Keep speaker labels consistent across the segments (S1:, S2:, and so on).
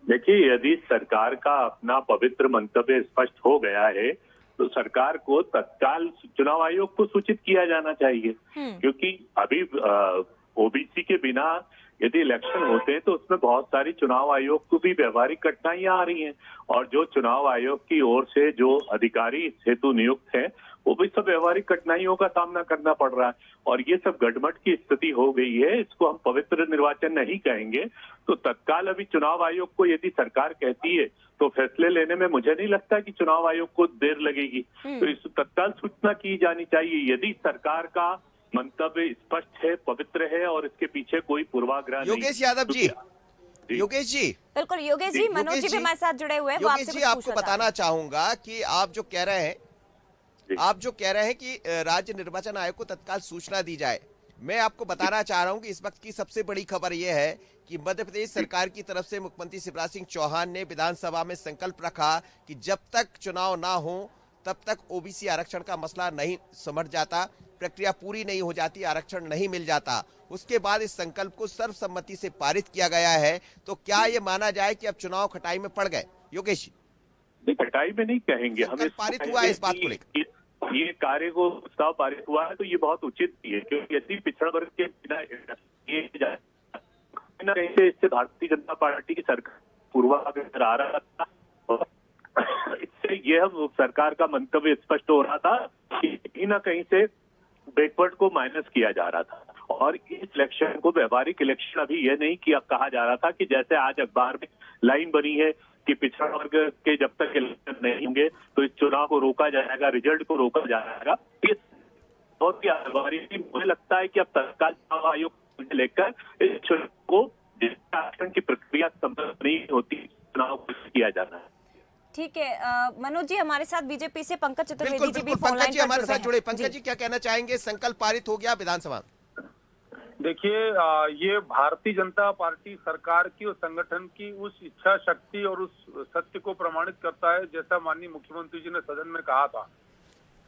S1: देखिए, यदि सरकार का अपना पवित्र मंतव्य स्पष्ट हो गया है तो सरकार को तत्काल चुनाव आयोग को सूचित किया जाना चाहिए, क्योंकि अभी ओबीसी के बिना यदि इलेक्शन होते हैं तो उसमें बहुत सारी चुनाव आयोग को भी व्यवहारिक कठिनाइयां आ रही हैं, और जो चुनाव आयोग की ओर से जो अधिकारी इस हेतु नियुक्त है वो भी सब व्यवहारिक कठिनाइयों का सामना करना पड़ रहा है, और ये सब गड़बड़ की स्थिति हो गई है। इसको हम पवित्र निर्वाचन नहीं कहेंगे। तो तत्काल अभी चुनाव आयोग को यदि सरकार कहती है तो फैसले लेने में मुझे नहीं लगता कि चुनाव आयोग को देर लगेगी। तो इस तत्काल सूचना की जानी चाहिए यदि सरकार का मंतव्य स्पष्ट है, पवित्र है और इसके पीछे कोई पूर्वाग्रह नहीं।
S2: योगेश यादव जी, योगेश जी,
S3: बिल्कुल योगेश जी, मनोज जी भी हमारे साथ जुड़े हुए हैं। वो
S2: योगेश
S3: आपसे
S2: जी,
S3: कुछ
S2: आपको
S3: पूछना
S2: बताना चाहूंगा कि आप जो कह रहे हैं, कि राज्य निर्वाचन आयोग को तत्काल सूचना दी जाए। मैं आपको बताना चाह रहा हूं कि इस वक्त की सबसे बड़ी खबर यह है कि मध्य प्रदेश सरकार की तरफ से मुख्यमंत्री शिवराज सिंह चौहान ने विधानसभा में संकल्प रखा कि जब तक चुनाव ना हो तब तक ओबीसी आरक्षण का मसला नहीं समझ जाता, प्रक्रिया पूरी नहीं हो जाती, आरक्षण नहीं मिल जाता। उसके बाद इस संकल्प को सर्वसम्मति से पारित किया गया है। तो क्या ये माना जाए कि अब चुनाव खटाई में पड़ गए? योगेश जी,
S1: नहीं, खटाई में नहीं कहेंगे हम।
S2: संकल्प पारित हुआ है इस बात को लेकर।
S1: ये कार्य को प्रस्ताव पारित हुआ है तो ये बहुत उचित भी है, क्योंकि यदि पिछड़ा वर्ग के बिना ये जाए कहीं से इससे भारतीय जनता पार्टी की सरकार पूर्वाग्रह आ रहा था, और इससे यह सरकार का मंतव्य स्पष्ट हो रहा था कि कहीं ना कहीं से बैकवर्ड को माइनस किया जा रहा था। और इस इलेक्शन को व्यवहारिक इलेक्शन अभी यह नहीं किया कहा जा रहा था कि जैसे आज अखबार में लाइन बनी है कि पिछड़ा वर्ग के जब तक इलेक्शन नहीं होंगे तो इस चुनाव को रोका जाएगा, रिजल्ट को रोका जाएगा। इस बहुत ही व्यवहारिक, मुझे लगता है कि अब तत्काल चुनाव आयोग को लेकर इस चुनाव को आरक्षण की प्रक्रिया संपन्न नहीं होती, चुनाव किया जाना है।
S3: ठीक है, मनोज जी हमारे साथ बीजेपी से पंकज चतुर्वेदी जी भी फोन
S2: पंकज
S3: लाइन
S2: जी
S3: पर
S2: हमारे
S3: जुड़े
S2: साथ जुड़े।
S3: हैं।
S2: पंकज जी, क्या कहना चाहेंगे? संकल्प पारित हो गया विधानसभा।
S4: देखिए, ये भारतीय जनता पार्टी सरकार की और संगठन की उस इच्छा शक्ति और उस सत्य को प्रमाणित करता है, जैसा माननीय मुख्यमंत्री जी ने सदन में कहा था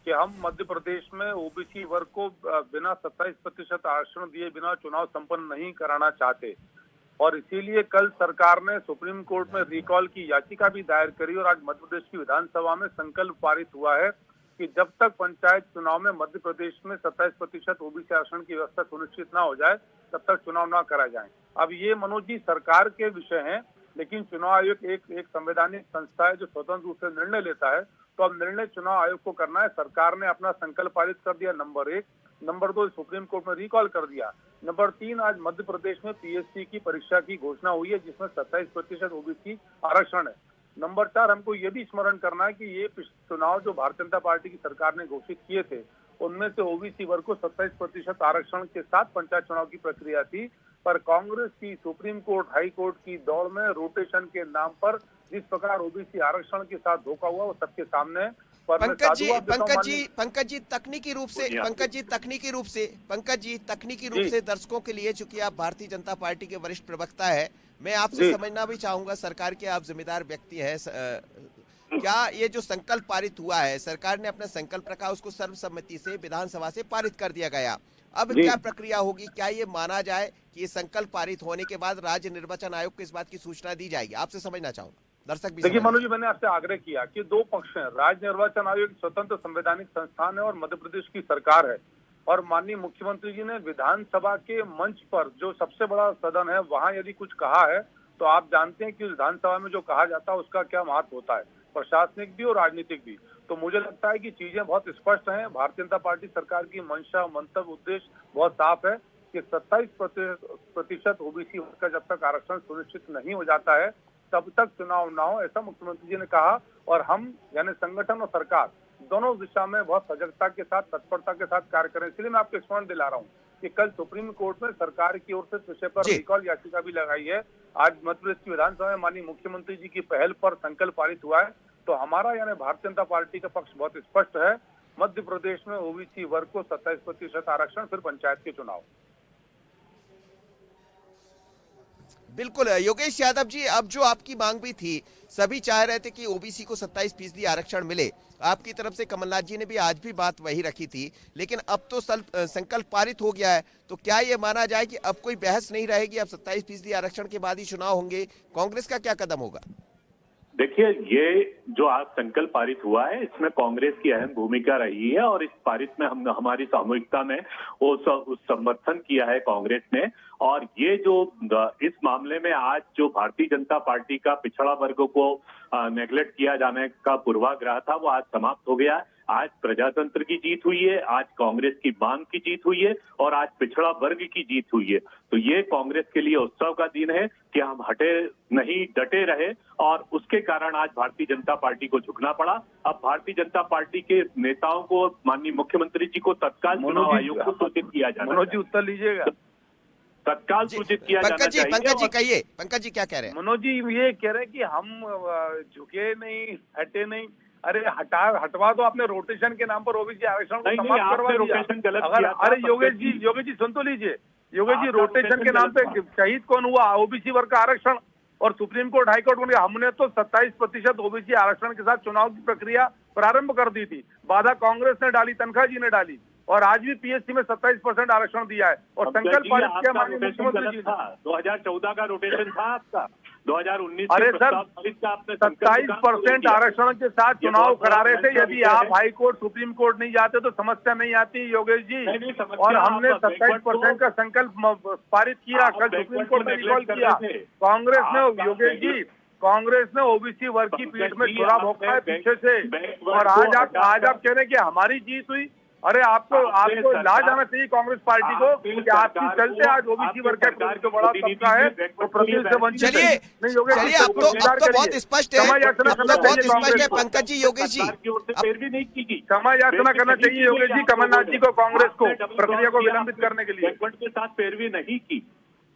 S4: कि हम मध्य प्रदेश में ओबीसी वर्ग को बिना 27% आरक्षण दिए बिना चुनाव संपन्न नहीं कराना चाहते, और इसीलिए कल सरकार ने सुप्रीम कोर्ट में रिकॉल की याचिका भी दायर करी और आज मध्य प्रदेश की विधानसभा में संकल्प पारित हुआ है कि जब तक पंचायत चुनाव में मध्य प्रदेश में 27% ओबीसी आरक्षण की व्यवस्था सुनिश्चित ना हो जाए तब तक चुनाव ना करा जाए। अब ये मनोज जी सरकार के विषय हैं, लेकिन चुनाव आयोग एक संवैधानिक संस्था है जो स्वतंत्र रूप से निर्णय लेता है। तो अब निर्णय चुनाव आयोग को करना है। सरकार ने अपना संकल्प पारित कर दिया, नंबर 1। नंबर 2, सुप्रीम कोर्ट में रिकॉल कर दिया। नंबर 3, आज मध्य प्रदेश में पीएससी की परीक्षा की घोषणा हुई है जिसमें 27% ओबीसी आरक्षण है। नंबर 4, हमको ये भी स्मरण करना है कि ये चुनाव जो भारतीय जनता पार्टी की सरकार ने घोषित किए थे उनमें से ओबीसी वर्ग को 27% आरक्षण के साथ पंचायत चुनाव की प्रक्रिया थी, पर कांग्रेस की सुप्रीम कोर्ट, हाई कोर्ट की दौड़ में रोटेशन के नाम पर जिस प्रकार ओबीसी आरक्षण के साथ धोखा हुआ वो सबके सामने।
S2: पंकज जी तकनीकी रूप से दर्शकों के लिए, चूंकि आप भारतीय जनता पार्टी के वरिष्ठ प्रवक्ता है, मैं आपसे समझना भी चाहूंगा, सरकार के आप जिम्मेदार व्यक्ति हैं, क्या ये जो संकल्प पारित हुआ है, सरकार ने अपना संकल्प रखा, उसको सर्वसम्मति से विधानसभा से पारित कर दिया गया, अब क्या प्रक्रिया होगी? क्या ये माना जाए कि ये संकल्प पारित होने के बाद राज्य निर्वाचन आयोग को इस बात की सूचना दी जाएगी? आपसे समझना चाहूंगा, दर्शक भी।
S4: देखिए मनोज जी, मैंने आपसे आग्रह किया कि दो पक्ष हैं, राज्य निर्वाचन आयोग स्वतंत्र संवैधानिक संस्थान है और मध्य प्रदेश की सरकार है, और माननीय मुख्यमंत्री जी ने विधानसभा के मंच पर जो सबसे बड़ा सदन है वहां यदि कुछ कहा है तो आप जानते हैं कि विधानसभा में जो कहा जाता है उसका क्या महत्व होता है, प्रशासनिक भी और राजनीतिक भी। तो मुझे लगता है कि चीजें बहुत स्पष्ट हैं। भारतीय जनता पार्टी सरकार की मंशा, मंतव्य, उद्देश्य बहुत साफ है कि 27% ओबीसी वर्ग का जब तक आरक्षण सुनिश्चित नहीं हो जाता है तब तक चुनाव ना हो, ऐसा मुख्यमंत्री जी ने कहा। और हम यानी संगठन और सरकार दोनों दिशा में बहुत सजगता के साथ, तत्परता के साथ कार्य करें। इसलिए मैं आपको स्मरण दिला रहा हूँ कि कल सुप्रीम कोर्ट में सरकार की ओर से इस विषय पर रिकॉल याचिका भी लगाई है। आज मध्य प्रदेश की विधानसभा में माननीय मुख्यमंत्री जी की पहल पर संकल्प पारित हुआ है। तो हमारा यानी भारतीय जनता पार्टी का पक्ष बहुत स्पष्ट है, मध्य प्रदेश में ओबीसी वर्ग को 27% आरक्षण, फिर पंचायत के चुनाव।
S2: बिल्कुल योगेश यादव जी, अब जो आपकी मांग भी थी, सभी चाह रहे थे कि ओबीसी को 27% आरक्षण मिले। आपकी तरफ से कमलनाथ जी ने भी आज भी बात वही रखी थी, लेकिन अब तो संकल्प पारित हो गया है, तो क्या ये माना जाए कि अब कोई बहस नहीं रहेगी, अब 27% आरक्षण के बाद ही चुनाव होंगे? कांग्रेस का क्या कदम होगा?
S1: देखिए, ये जो आज संकल्प पारित हुआ है, इसमें कांग्रेस की अहम भूमिका रही है और इस पारित में हम हमारी सामूहिकता में उस समर्थन किया है कांग्रेस ने। और ये जो इस मामले में आज जो भारतीय जनता पार्टी का पिछड़ा वर्ग को नेग्लेक्ट किया जाने का पूर्वाग्रह था, वो आज समाप्त हो गया। आज प्रजातंत्र की जीत हुई है, आज कांग्रेस की मांग की जीत हुई है और आज पिछड़ा वर्ग की जीत हुई है। तो ये कांग्रेस के लिए उत्सव का दिन है कि हम हटे नहीं, डटे रहे और उसके कारण आज भारतीय जनता पार्टी को झुकना पड़ा। अब भारतीय जनता पार्टी के नेताओं को, माननीय मुख्यमंत्री जी को तत्काल चुनाव आयोग को सूचित किया जाना।
S4: मनोज जी उत्तर लीजिएगा।
S1: तत्काल सूचित किया जाना चाहिए।
S2: पंकज जी कहिए, पंकज जी क्या कह रहे हैं?
S4: मनोज जी ये कह रहे हैं कि हम झुके नहीं, हटे नहीं। अरे हटवा दो, आपने रोटेशन के नाम पर ओबीसी आरक्षण को समाप्त करवा दिया। अरे योगेश जी सुन तो लीजिए। योगेश जी, रोटेशन के नाम पे शहीद कौन हुआ? ओबीसी वर्ग का आरक्षण। और सुप्रीम कोर्ट, हाई कोर्ट बोले हमने तो 27% ओबीसी आरक्षण के साथ चुनाव की प्रक्रिया प्रारंभ कर दी थी। बाधा कांग्रेस ने डाली, तनखा जी ने डाली और आज भी पीएससी में 27% आरक्षण दिया है और संकल्प पारित किया माननीय मुख्यमंत्री जी ने।
S1: 2014 का रोटेशन था आपका, 2019।
S4: अरे सर, 27% आरक्षण के साथ चुनाव करा रहे थे। यदि आप हाई कोर्ट, सुप्रीम कोर्ट नहीं जाते तो समस्या नहीं आती योगेश जी। और हमने 27% का संकल्प पारित किया, कल सुप्रीम कोर्ट में रिकॉल किया। कांग्रेस ने, योगेश जी, कांग्रेस ने ओबीसी वर्ग की पीठ में छुरा भोंका है पीछे से। और आज आप कह रहे हैं कि हमारी जीत हुई। अरे आपको लाज आना चाहिए कांग्रेस पार्टी को कि आपकी चलते आज ओबीसी वर्ग का जो बड़ा तबका है वो प्रतिनिधि से वंचित है।
S2: चलिए अब तो बहुत स्पष्ट है, बहुत स्पष्ट है पंकज जी। योगेश जी,
S1: पैरवी नहीं की गई।
S4: क्षमा याचना करना चाहिए योगेश जी कमलनाथ जी को, कांग्रेस को, प्रक्रिया को विलंबित करने के लिए।
S1: बैकवर्ड के साथ पैरवी नहीं की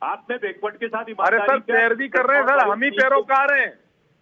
S1: आपने, बैकवर्ड के साथ।
S4: अरे सर, पैरवी कर रहे हैं सर, हम ही पैरोकार हैं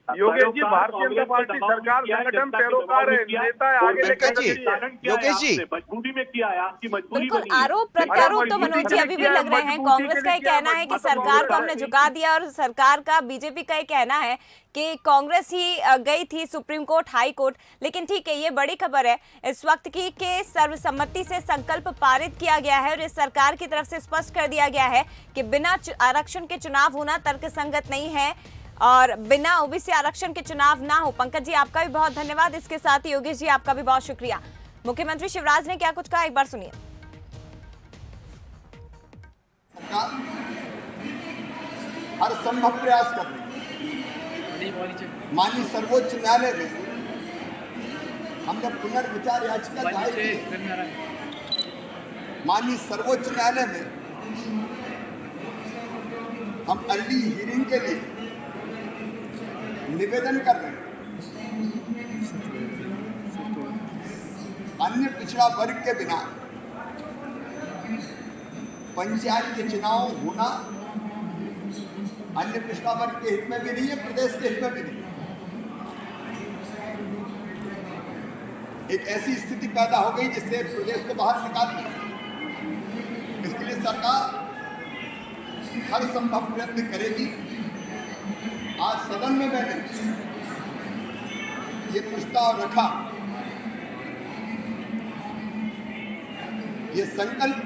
S4: योगेश जी। भारतीय जनता पार्टी सरकार संगठन पैरोकार है, नेता है, आगे लेकर।
S2: योगेश जी,
S1: मजबूरी में किया है, आपकी मजबूरी।
S3: बिल्कुल, आरोप प्रत्यारोप तो मनोज जी अभी भी लग रहे हैं। कांग्रेस का ये कहना है कि सरकार को हमने झुका दिया और सरकार का, बीजेपी का ये कहना है कि कांग्रेस ही गई थी सुप्रीम कोर्ट, हाई कोर्ट। लेकिन ठीक है, ये बड़ी खबर है इस वक्त की कि सर्वसम्मति से संकल्प पारित किया गया है और इस सरकार की तरफ से स्पष्ट कर दिया गया है कि बिना आरक्षण के चुनाव होना तर्कसंगत नहीं है और बिना ओबीसी आरक्षण के चुनाव ना हो। पंकज जी आपका भी बहुत धन्यवाद। इसके साथ ही योगेश जी आपका भी बहुत शुक्रिया। मुख्यमंत्री शिवराज ने क्या कुछ कहा, एक बार सुनिए।
S5: हर संभव प्रयास कर रही है। माननीय सर्वोच्च न्यायालय में हमने पुनर्विचार याचिका दायर की। माननीय सर्वोच्च न्यायालय में हम अर्ली हियरिंग के लिए निवेदन कर रहे हैं। अन्य पिछड़ा वर्ग के बिना पंचायत के चुनाव होना अन्य पिछड़ा वर्ग के हित में भी नहीं है, प्रदेश के हित में भी नहीं। एक ऐसी स्थिति पैदा हो गई जिससे प्रदेश को बाहर निकाल दिया। इसके लिए सरकार हर संभव प्रयत्न करेगी। आज सदन में मैंने ये प्रस्ताव रखा, ये संकल्प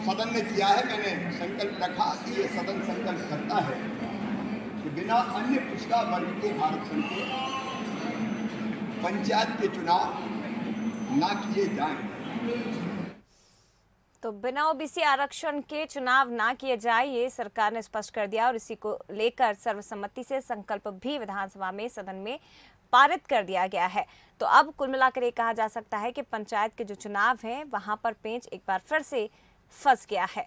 S5: सदन ने किया है। मैंने संकल्प रखा कि ये सदन संकल्प करता है कि बिना अन्य पिछड़ा वर्ग के आरक्षण के पंचायत के चुनाव ना किए जाएं।
S3: तो बिना ओबीसी आरक्षण के चुनाव ना किए जाए, ये सरकार ने स्पष्ट कर दिया और इसी को लेकर सर्वसम्मति से संकल्प भी विधानसभा में, सदन में पारित कर दिया गया है। तो अब कुल मिलाकर ये कहा जा सकता है कि पंचायत के जो चुनाव हैं वहां पर पेंच एक बार फिर से फंस गया है।